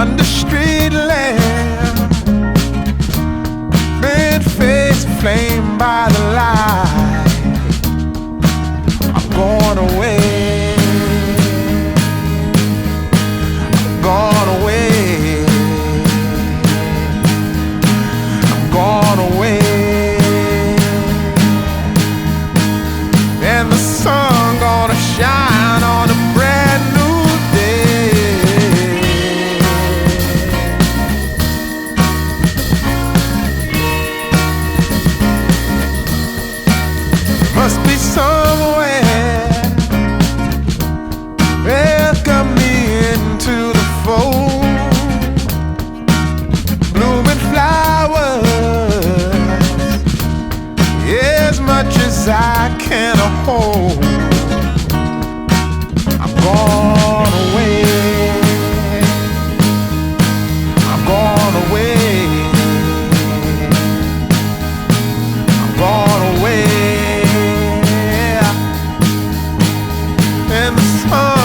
under street lamp, red face flamed by the light. I'm going away, I'm gone away, I'm gone away. And the sun gonna shine on a brand new day. Must be somewhere welcome me into the fold. Blooming flowers, as much as I can hold. I'm gone away, I'm gone away, I'm gone away. And the sun